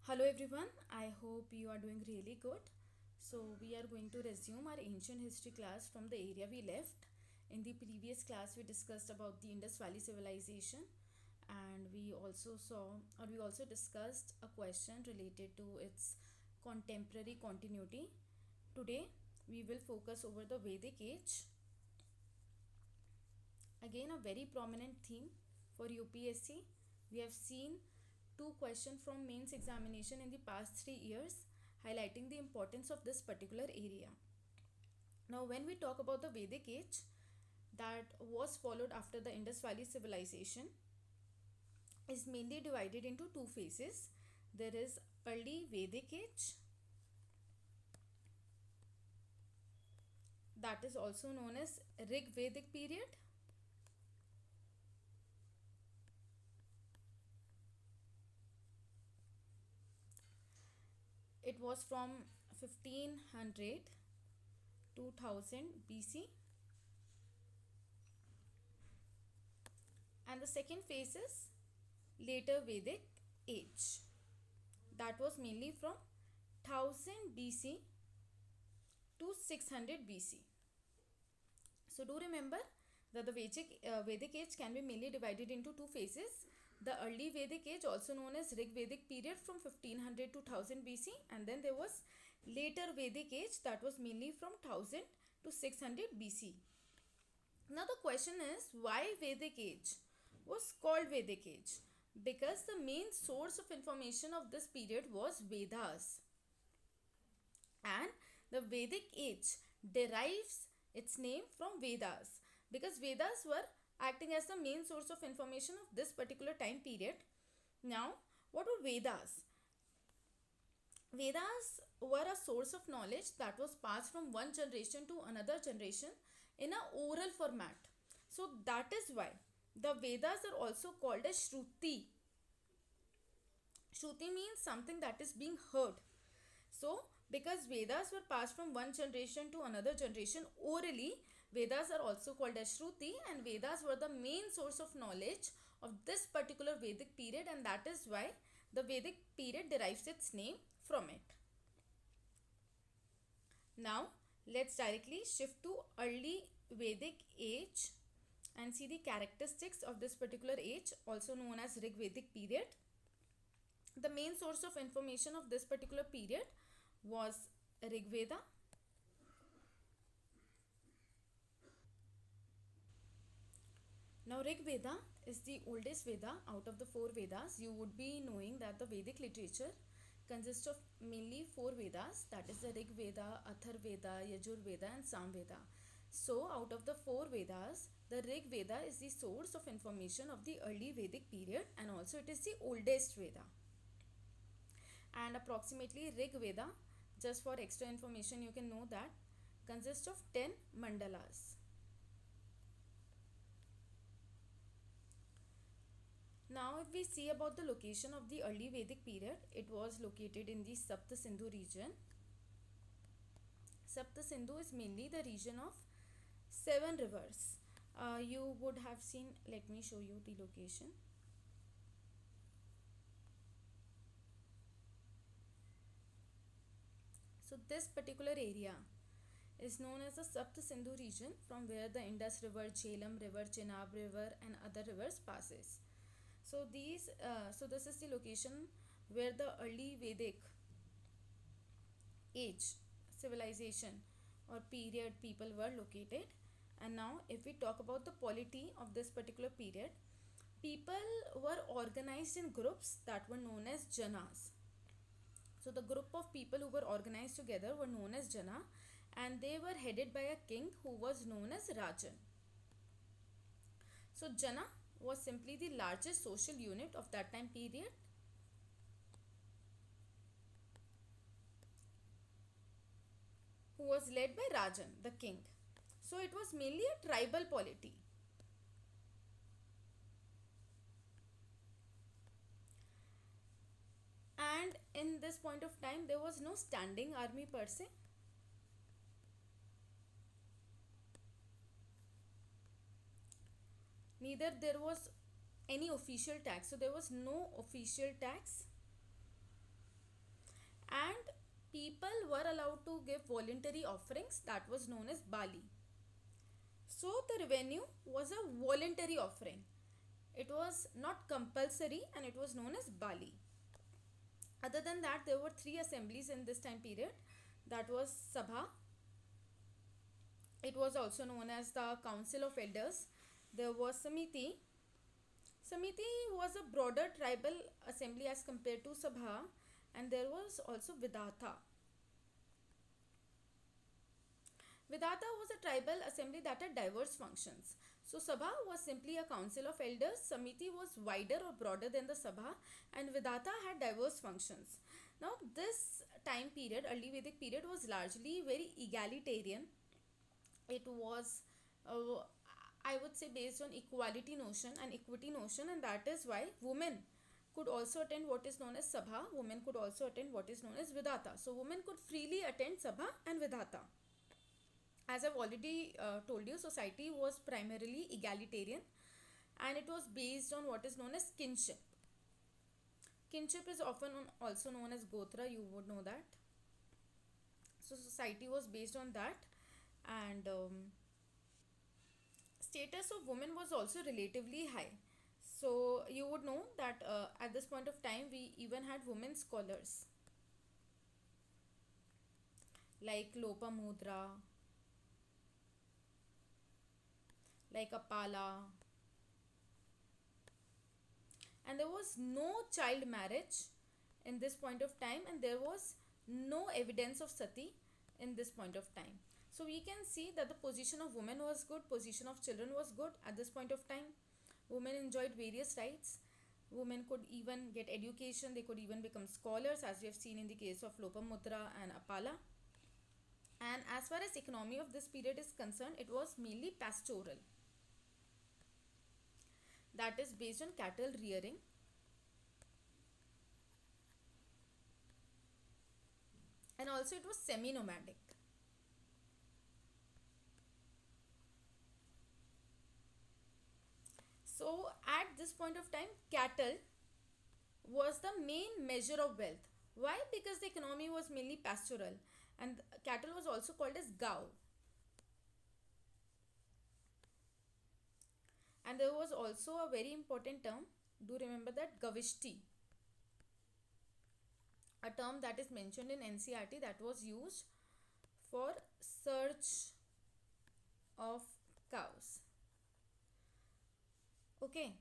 Hello everyone, I hope you are doing really good. So, we are going to resume our ancient history class from the area we left. In the previous class, we discussed about the Indus Valley civilization, and we also discussed a question related to its contemporary continuity. Today, we will focus over the Vedic age. Again, a very prominent theme for UPSC. We have seen two questions from mains examination in the past 3 years highlighting the importance of this particular area. Now, when we talk about the Vedic age that was followed after the Indus Valley civilization, is mainly divided into two phases. There is early Vedic age, that is also known as Rigvedic period. It was from 1500 to 1000 BC, and the second phase is later Vedic age, that was mainly from 1000 BC to 600 BC. So do remember that the Vedic age can be mainly divided into two phases. The early Vedic age, also known as Rig Vedic period, from 1500 to 1000 BC, and then there was later Vedic age, that was mainly from 1000 to 600 BC. Now the question is, why Vedic age was called Vedic age? Because the main source of information of this period was Vedas, and the Vedic age derives its name from Vedas, because Vedas were acting as the main source of information of this particular time period. Now, what were Vedas? Vedas were a source of knowledge that was passed from one generation to another generation in a oral format. So that is why the Vedas are also called as Shruti. Shruti means something that is being heard. So because Vedas were passed from one generation to another generation orally, Vedas are also called as Shruti, and Vedas were the main source of knowledge of this particular Vedic period, and that is why the Vedic period derives its name from it. Now, let's directly shift to early Vedic age and see the characteristics of this particular age, also known as Rig Vedic period. The main source of information of this particular period was Rigveda. Now, Rigveda is the oldest Veda out of the four Vedas. You would be knowing that the Vedic literature consists of mainly four Vedas, that is the Rig Veda, Athar Veda, Yajur Veda, and Sam Veda. So, out of the four Vedas, the Rig Veda is the source of information of the early Vedic period, and also it is the oldest Veda. And approximately Rig Veda, just for extra information, you can know that consists of 10 mandalas. Now, if we see about the location of the early Vedic period, it was located in the Sapta Sindhu region. Sapta Sindhu is mainly the region of seven rivers. You would have seen, let me show you the location. So, this particular area is known as the Sapta Sindhu region, from where the Indus River, Jhelum River, Chenab River, and other rivers passes. So this is the location where the early Vedic age, civilization or period people were located. And now, if we talk about the polity of this particular period, people were organized in groups that were known as janas. So the group of people who were organized together were known as jana, and they were headed by a king who was known as Rajan. So jana was simply the largest social unit of that time period, who was led by Rajan, the king. So it was mainly a tribal polity. And in this point of time, there was no standing army per se. Neither there was any official tax. So there was no official tax. were allowed to give voluntary offerings, that was known as bali. So the revenue was a voluntary offering. It was not compulsory and it was known as bali. Other than that, there were three assemblies in this time period. That was Sabha. It was also known as the Council of Elders. There was Samiti. Samiti was a broader tribal assembly as compared to Sabha, and there was also Vidata. Vidata was a tribal assembly that had diverse functions. So Sabha was simply a council of elders, Samiti was wider or broader than the Sabha, and Vidata had diverse functions. Now this time period, early Vedic period, was largely very egalitarian. It was, I would say, based on equality notion and equity notion, and that is why women could also attend what is known as Sabha, women could also attend what is known as Vidata. So women could freely attend Sabha and Vidata. As I've already told you, society was primarily egalitarian and it was based on what is known as kinship. Kinship is often also known as Gotra, you would know that. So society was based on that, and status of women was also relatively high. So you would know that at this point of time we even had women scholars like Lopamudra, like Apala, and there was no child marriage in this point of time, and there was no evidence of sati in this point of time. So we can see that the position of women was good, position of children was good at this point of time. Women enjoyed various rights. Women could even get education, they could even become scholars, as we have seen in the case of Lopamudra and Apala. And as far as economy of this period is concerned, it was mainly pastoral, that is based on cattle rearing. And also it was semi-nomadic. So at this point of time, cattle was the main measure of wealth. Why? Because the economy was mainly pastoral, and cattle was also called as gau. And there was also a very important term, do remember that, Gavishti, a term that is mentioned in NCERT, that was used for search of cows. Okay,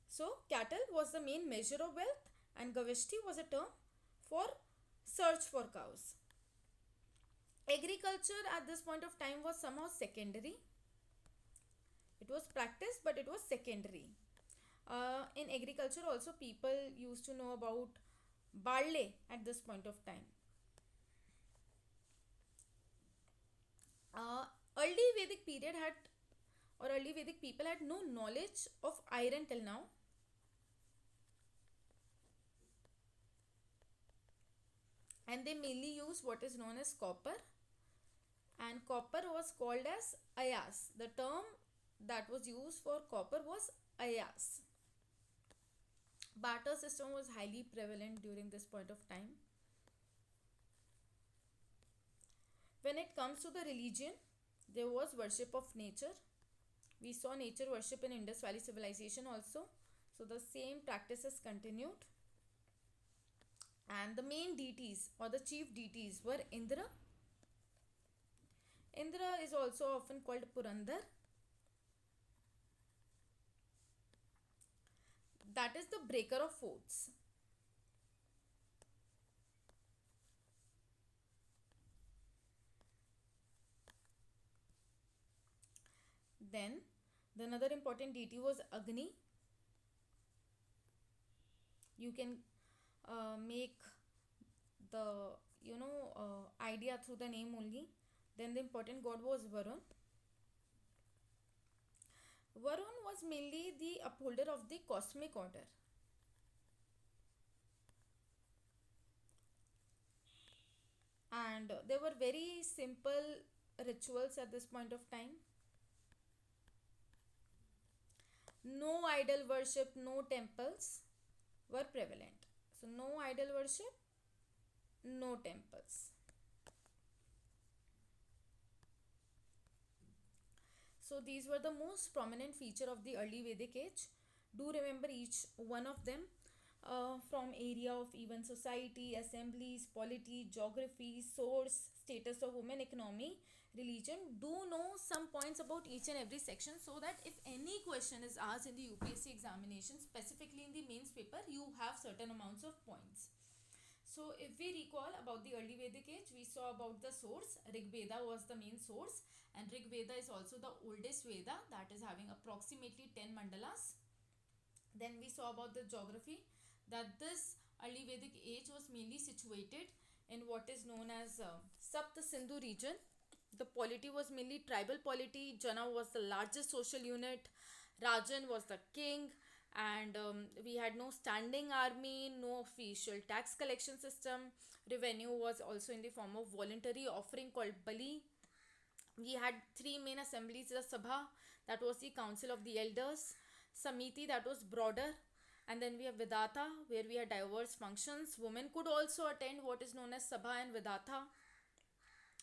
so cattle was the main measure of wealth and Gavishti was a term for search for cows. Agriculture at this point of time was somehow secondary. It was practiced, but it was secondary. In agriculture also people used to know about barley at this point of time. Early Vedic period had, or early Vedic people had no knowledge of iron till now. And they mainly used what is known as copper, and copper was called as ayas. The term that was used for copper was ayas. Barter system was highly prevalent during this point of time. When it comes to the religion, there was worship of nature. We saw nature worship in Indus Valley civilization also. So the same practices continued. And the main deities or the chief deities were Indra. Indra is also often called Purandar. That is the breaker of forts. Then the another important deity was Agni. You can make the idea through the name only. Then the important god was Varun. Varun was mainly the upholder of the cosmic order. And there were very simple rituals at this point of time. No idol worship, no temples were prevalent. So no idol worship, no temples. So these were the most prominent feature of the early Vedic age. Do remember each one of them, from area of even society, assemblies, polity, geography, source, status of women, economy, religion. Do know some points about each and every section, so that if any question is asked in the UPSC examination, specifically in the mains paper, you have certain amounts of points. So if we recall about the early Vedic age, we saw about the source. Rigveda was the main source, and Rigveda is also the oldest Veda, that is having approximately 10 mandalas. Then we saw about the geography, that this early Vedic age was mainly situated in what is known as Sapta Sindhu region. The polity was mainly tribal polity. Jana was the largest social unit. Rajan was the king, and we had no standing army, no official tax collection system. Revenue was also in the form of voluntary offering called Bali. We had three main assemblies: the Sabha, that was the council of the elders; Samiti, that was broader; and then we have Vedata, where we had diverse functions. Women could also attend what is known as Sabha and Vedata.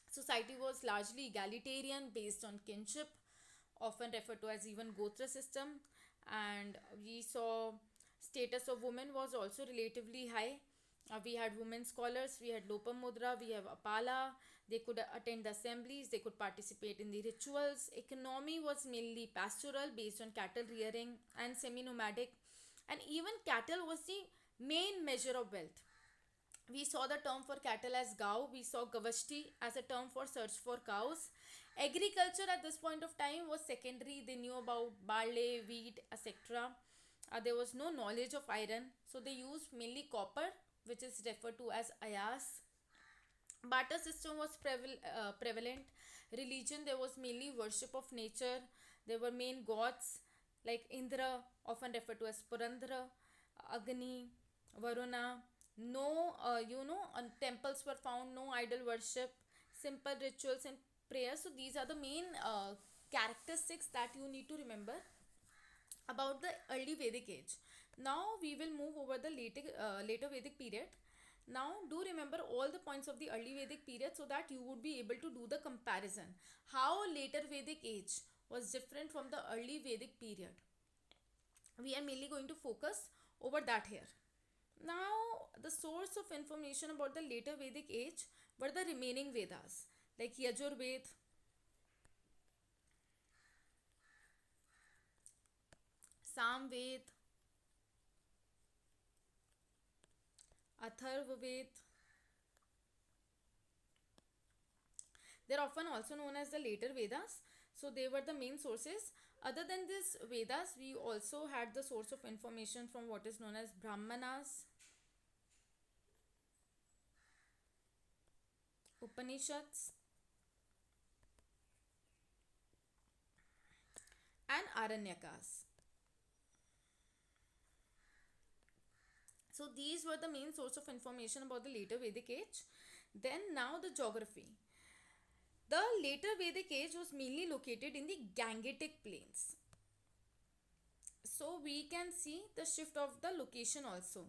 Society was largely egalitarian, based on kinship, often referred to as even Gotra system. And we saw status of women was also relatively high. We had women scholars, we had Lopamudra, we have Apala. They could attend the assemblies, they could participate in the rituals. Economy was mainly pastoral, based on cattle rearing and semi nomadic, and even cattle was the main measure of wealth. We saw the term for cattle as gau. We saw gavashti as a term for search for cows. Agriculture at this point of time was secondary. They knew about barley, wheat, etc. There was no knowledge of iron, so they used mainly copper, which is referred to as ayas. Barter system was prevalent. Religion, there was mainly worship of nature. There were main gods like Indra, often referred to as Purandra, Agni, Varuna. No, temples were found, no idol worship, simple rituals and prayers. So these are the main characteristics that you need to remember about the early Vedic age. Now we will move over the later Vedic period. Now do remember all the points of the early Vedic period, so that you would be able to do the comparison. How later Vedic age was different from the early Vedic period. We are mainly going to focus over that here. Now, the source of information about the later Vedic age were the remaining Vedas, like Yajurved, Samved, Atharvaved. They are often also known as the later Vedas. So they were the main sources. Other than this Vedas, we also had the source of information from what is known as Brahmanas, Upanishads, and Aranyakas. So these were the main source of information about the later Vedic age. Then now the geography. The later Vedic age was mainly located in the Gangetic plains. So we can see the shift of the location also.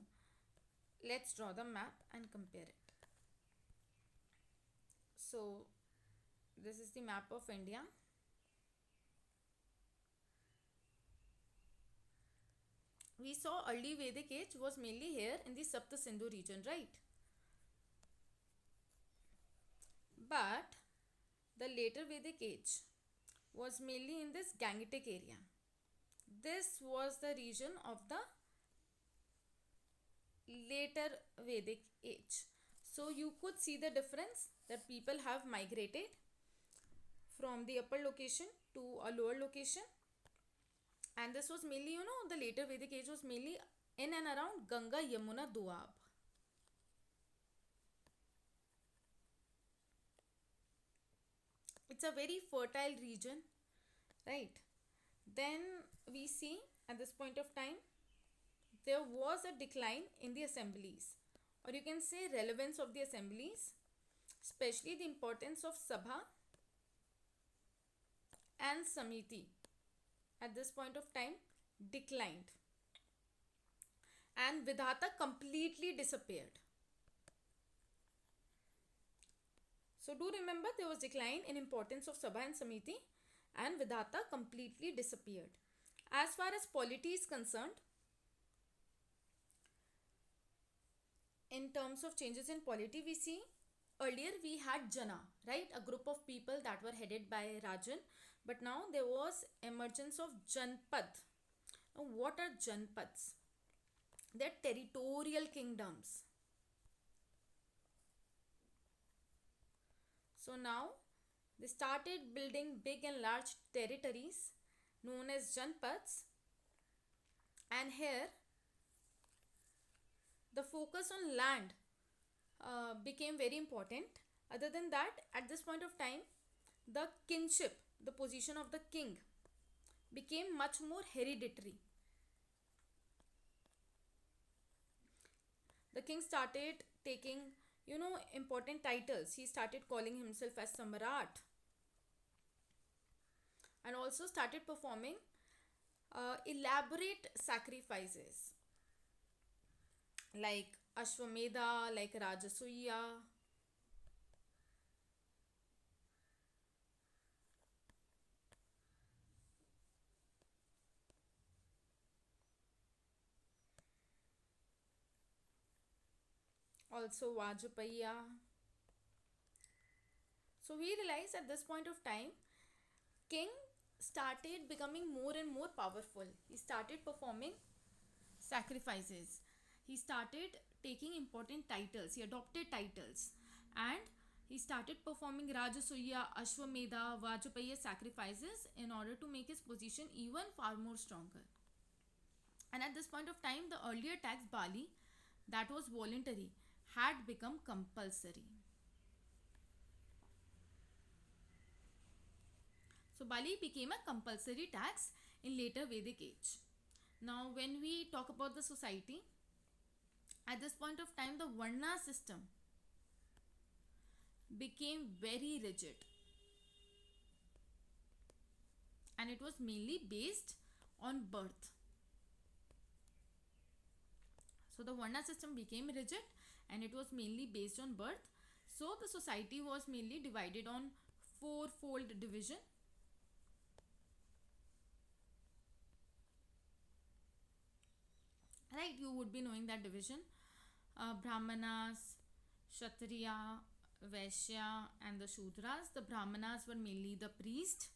Let's draw the map and compare it. So this is the map of India. We saw early Vedic age was mainly here in the Sapta Sindhu region, right? But the later Vedic age was mainly in this Gangetic area. This was the region of the later Vedic age. So you could see the difference, that people have migrated from the upper location to a lower location. And this was mainly, the later Vedic age was mainly in and around Ganga, Yamuna, Doab. It's a very fertile region, right? Then we see at this point of time, there was a decline in the assemblies, or you can say relevance of the assemblies, especially the importance of Sabha and Samiti at this point of time declined, and Vidhata completely disappeared. So do remember, there was decline in importance of Sabha and Samiti, and Vedanta completely disappeared. As far as polity is concerned, in terms of changes in polity, we see earlier we had Jana, right? A group of people that were headed by Rajan, but now there was emergence of Janpad. Now, what are Janpads? They're territorial kingdoms. So now they started building big and large territories known as Janpads, and here the focus on land became very important. Other than that, at this point of time, the kingship, the position of the king, became much more hereditary. The king started taking, important titles. He started calling himself as Samrat, and also started performing elaborate sacrifices like Ashwamedha, like Rajasuya. Also Vajpaya. So we realized at this point of time, king started becoming more and more powerful. He started performing sacrifices. He started taking important titles. He adopted titles, and he started performing Rajasuya, Ashwamedha, Vajpaya sacrifices in order to make his position even far more stronger. And at this point of time, the earlier tax Bali, that was voluntary, had become compulsory. So Bali became a compulsory tax in later Vedic age. Now when we talk about the society, at this point of time the Varna system became very rigid, and it was mainly based on birth. So the Varna system became rigid and it was mainly based on birth. So the society was mainly divided on fourfold division. Right, you would be knowing that division. Brahmanas, Kshatriya, Vaishya, and the Shudras. The Brahmanas were mainly the priests,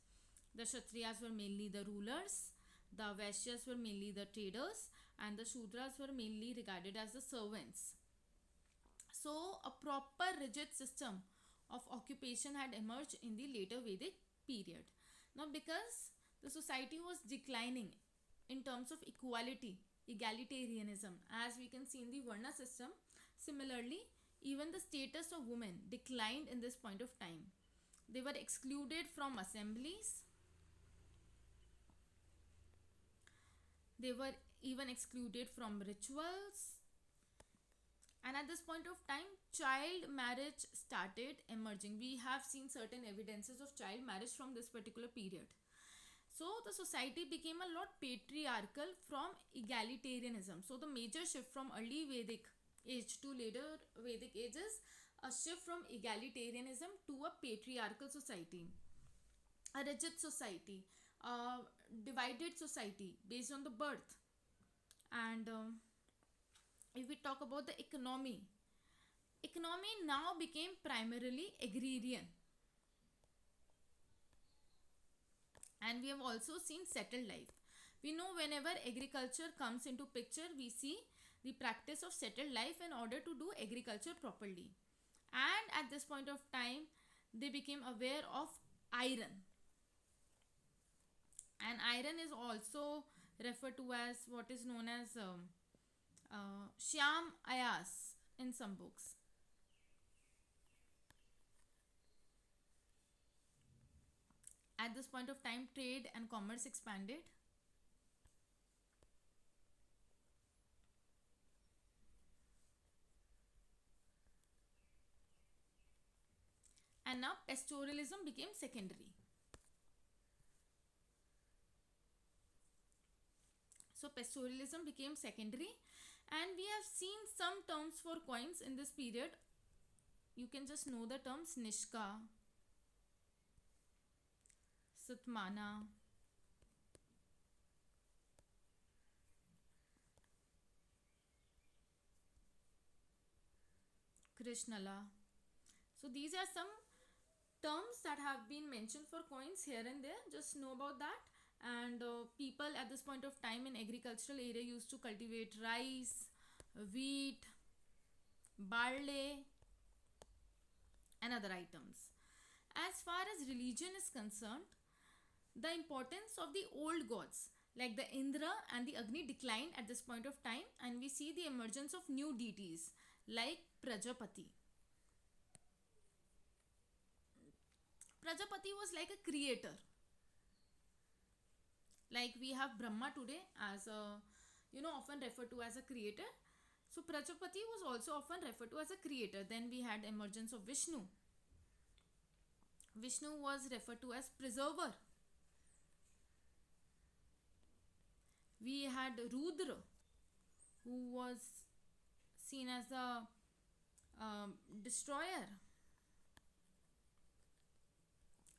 the Kshatriyas were mainly the rulers, the Vaishyas were mainly the traders, and the Shudras were mainly regarded as the servants. So, a proper rigid system of occupation had emerged in the later Vedic period. Now, because the society was declining in terms of equality, egalitarianism, as we can see in the Varna system, similarly, even the status of women declined in this point of time. They were excluded from assemblies. They were even excluded from rituals. And at this point of time, child marriage started emerging. We have seen certain evidences of child marriage from this particular period. So the society became a lot patriarchal from egalitarianism. So the major shift from early Vedic age to later Vedic age is a shift from egalitarianism to a patriarchal society, a rigid society, a divided society based on the birth. And if we talk about the economy now became primarily agrarian. And we have also seen settled life. We know whenever agriculture comes into picture, we see the practice of settled life in order to do agriculture properly. And at this point of time, they became aware of iron. And iron is also referred to as what is known as Shyam Ayas in some books. At this point of time, trade and commerce expanded. And now pastoralism became secondary. So pastoralism became secondary, and we have seen some terms for coins in this period. You can just know the terms Nishka, Satmana, Krishnala. So these are some terms that have been mentioned for coins here and there. Just know about that. And people at this point of time in agricultural area used to cultivate rice, wheat, barley, and other items. As far as religion is concerned, the importance of the old gods like the Indra and the Agni declined at this point of time, and we see the emergence of new deities like Prajapati. Prajapati was like a creator. Like we have Brahma today as a, often referred to as a creator. So Prajapati was also often referred to as a creator. Then we had emergence of Vishnu. Vishnu was referred to as preserver. We had Rudra, who was seen as the destroyer.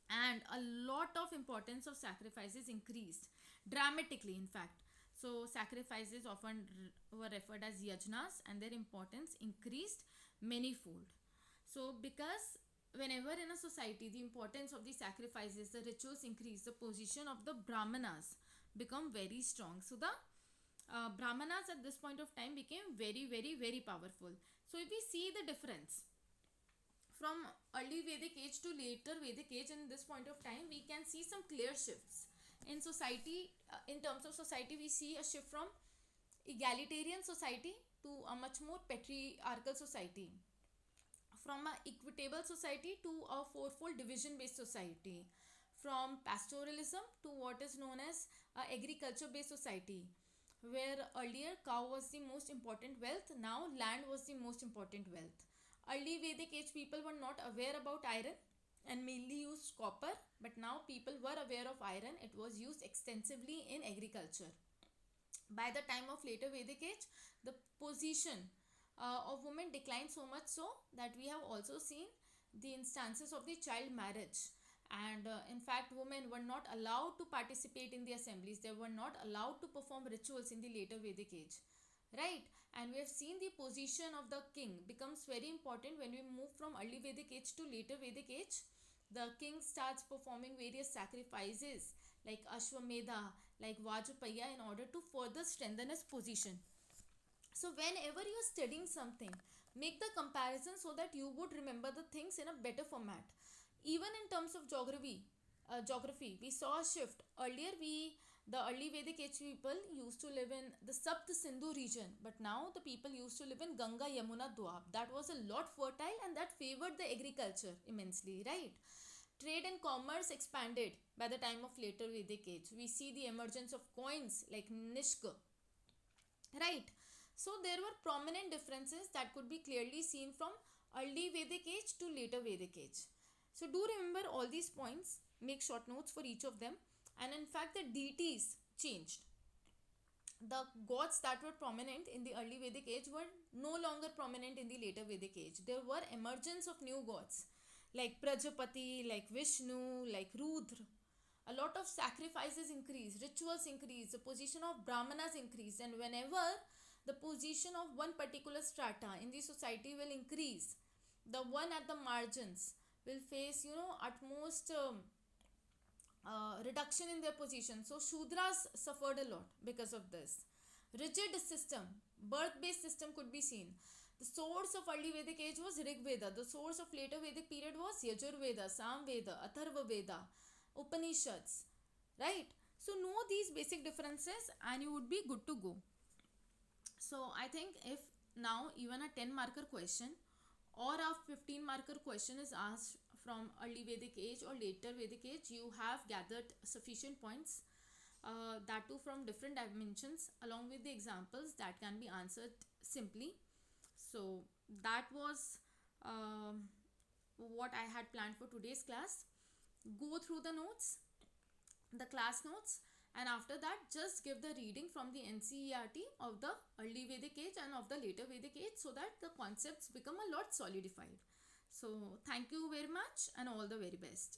And a lot of importance of sacrifices increased dramatically, in fact. So sacrifices often were referred as yajnas, and their importance increased manifold. So because whenever in a society the importance of the sacrifices, the rituals increase, the position of the brahmanas become very strong. So the brahmanas at this point of time became very, very, very powerful. So if we see the difference from early Vedic age to later Vedic age, in this point of time we can see some clear shifts in society. In terms of society, we see a shift from egalitarian society to a much more patriarchal society, from a equitable society to a fourfold division based society, from pastoralism to what is known as agriculture based society, where earlier cow was the most important wealth, now land was the most important wealth. Early Vedic age people were not aware about iron and mainly used copper, but now people were aware of iron. It was used extensively in agriculture. By the time of later Vedic age, the position of women declined so much so that we have also seen the instances of the child marriage. And in fact, women were not allowed to participate in the assemblies. They were not allowed to perform rituals in the later Vedic age, right? And we have seen the position of the king becomes very important when we move from early Vedic age to later Vedic age. The king starts performing various sacrifices like Ashwamedha, like Vajpaya, in order to further strengthen his position. So whenever you are studying something, make the comparison so that you would remember the things in a better format. Even in terms of geography, we saw a shift. Earlier, the early Vedic age people used to live in the Sapt Sindhu region, but now the people used to live in Ganga Yamuna Doab. That was a lot fertile and that favored the agriculture immensely, right? Trade and commerce expanded by the time of later Vedic age. We see the emergence of coins like Nishka, right? So there were prominent differences that could be clearly seen from early Vedic age to later Vedic age. So do remember all these points, make short notes for each of them. And in fact, the deities changed. The gods that were prominent in the early Vedic age were no longer prominent in the later Vedic age. There were emergence of new gods like Prajapati, like Vishnu, like Rudra. A lot of sacrifices increased, rituals increased, the position of brahmanas increased, and whenever the position of one particular strata in the society will increase, the one at the margins will face utmost reduction in their position. So Shudras suffered a lot because of this. Rigid system, birth-based system could be seen. The source of early Vedic age was Rigveda. The source of later Vedic period was Yajurveda, Samveda, Atharva Veda, Upanishads, right? So know these basic differences and you would be good to go. So I think if now even a 10 marker question or a 15 marker question is asked from early Vedic age or later Vedic age, you have gathered sufficient points, that too from different dimensions, along with the examples that can be answered simply. So that was what I had planned for today's class. Go through the notes, the class notes, and after that just give the reading from the NCERT of the early Vedic age and of the later Vedic age so that the concepts become a lot solidified. So thank you very much and all the very best.